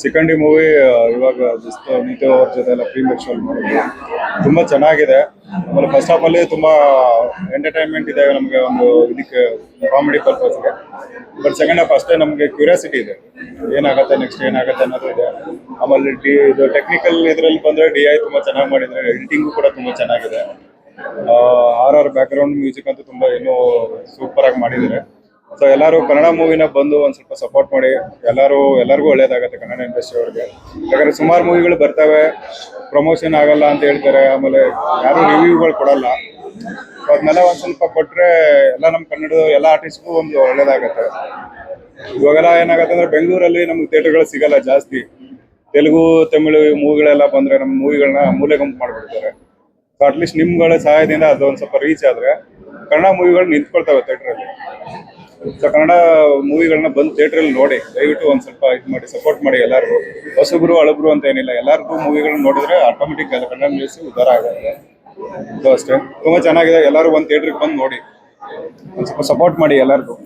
ಸಿಕಂಡಿ movie ಇವಾಗ just Neetu ಅವ್ರ ಜೊತೆ ಎಲ್ಲ ಪ್ರೀಮಿಯರ್ ಶೋ ನೋಡಿದ್ವಿ. ತುಂಬಾ ಚೆನ್ನಾಗಿದೆ. ಆಮೇಲೆ ಫಸ್ಟ್ ಹಾಫ್ ಅಲ್ಲಿ ತುಂಬಾ ಎಂಟರ್ಟೈನ್ಮೆಂಟ್ ಇದೆ ನಮಗೆ, ಒಂದು ಇದಕ್ಕೆ ಕಾಮಿಡಿ ಪರ್ಪಸ್ಗೆ. ಬಟ್ ಸೆಕೆಂಡ್ ಹಾಫ್ ಅಷ್ಟೇ ನಮಗೆ ಕ್ಯೂರಿಯಾಸಿಟಿ ಇದೆ, ಏನಾಗುತ್ತೆ ನೆಕ್ಸ್ಟ್ ಏನಾಗುತ್ತೆ ಅನ್ನೋದು ಇದೆ. ಆಮೇಲೆ ಇದು ಟೆಕ್ನಿಕಲ್ ಇದರಲ್ಲಿ ಬಂದ್ರೆ DI ತುಂಬಾ ಚೆನ್ನಾಗಿ ಮಾಡಿದ್ದಾರೆ. ಎಡಿಟಿಂಗು ಕೂಡ ತುಂಬಾ ಚೆನ್ನಾಗಿದೆ. RR ಬ್ಯಾಕ್ ಗ್ರೌಂಡ್ ಮ್ಯೂಸಿಕ್ ಅಂತೂ ತುಂಬಾ ಏನೋ ಸೂಪರ್ ಆಗಿ ಮಾಡಿದ್ದಾರೆ. ಸೊ ಎಲ್ಲರೂ ಕನ್ನಡ ಮೂವಿನ ಬಂದು ಒಂದ್ ಸ್ವಲ್ಪ ಸಪೋರ್ಟ್ ಮಾಡಿ. ಎಲ್ಲರಿಗೂ ಒಳ್ಳೇದಾಗತ್ತೆ ಕನ್ನಡ ಇಂಡಸ್ಟ್ರಿ ಅವ್ರಿಗೆ. ಯಾಕಂದ್ರೆ ಸುಮಾರು ಮೂವಿಗಳು ಬರ್ತವೆ, ಪ್ರಮೋಷನ್ ಆಗಲ್ಲ ಅಂತ ಹೇಳ್ತಾರೆ, ಆಮೇಲೆ ಯಾರು ರಿವ್ಯೂಗಳು ಕೊಡಲ್ಲ. ಅದನ್ನೆಲ್ಲ ಒಂದ್ ಸ್ವಲ್ಪ ಕೊಟ್ರೆ ಎಲ್ಲ ನಮ್ಮ ಕನ್ನಡದ ಎಲ್ಲ ಆರ್ಟಿಸ್ಟ್ಗೂ ಒಂದು ಒಳ್ಳೇದಾಗತ್ತೆ. ಇವಾಗೆಲ್ಲ ಏನಾಗತ್ತೆ ಅಂದ್ರೆ ಬೆಂಗಳೂರಲ್ಲಿ ನಮ್ಗೆ ಥಿಯೇಟರ್ಗಳು ಸಿಗಲ್ಲ ಜಾಸ್ತಿ. ತೆಲುಗು ತಮಿಳು ಮೂವಿಗಳೆಲ್ಲ ಬಂದ್ರೆ ನಮ್ಮ ಮೂವಿಗಳನ್ನ ಮೂಲೆ ಗುಂಪು ಮಾಡ್ಬಿಡ್ತಾರೆ. ಸೊ ಅಟ್ಲೀಸ್ಟ್ ನಿಮ್ಗಳ ಸಹಾಯದಿಂದ ಅದೊಂದು ಸ್ವಲ್ಪ ರೀಚ್ ಆದ್ರೆ ಕನ್ನಡ ಮೂವಿಗಳು ನಿಂತ್ಕೊಳ್ತವೆ ಥಿಯೇಟ್ರಲ್ಲಿ. ಸೊ ಕನ್ನಡ ಮೂವಿಗಳನ್ನ ಬಂದು ಥಿಯೇಟ್ರಲ್ಲಿ ನೋಡಿ, ದಯವಿಟ್ಟು ಒಂದ್ ಸ್ವಲ್ಪ ಇದು ಮಾಡಿ, ಸಪೋರ್ಟ್ ಮಾಡಿ ಎಲ್ಲರಿಗೂ. ಹೊಸಬ್ರು ಹಳಬ್ರು ಅಂತ ಏನಿಲ್ಲ, ಎಲ್ಲರಿಗೂ ಮೂವಿಗಳನ್ನ ನೋಡಿದ್ರೆ ಆಟೋಮೆಟಿಕ್ ಕನ್ನಡ ಇಂಡಸ್ಟ್ರಿ ಉದ್ಧಾರ ಆಗುತ್ತೆ. ಸೊ ಅಷ್ಟೇ, ತುಂಬಾ ಚೆನ್ನಾಗಿದೆ. ಎಲ್ಲರೂ ಒಂದ್ ಥಿಯೇಟ್ರಿಗೆ ಬಂದು ನೋಡಿ, ಒಂದ್ ಸ್ವಲ್ಪ ಸಪೋರ್ಟ್ ಮಾಡಿ ಎಲ್ಲರಿಗೂ.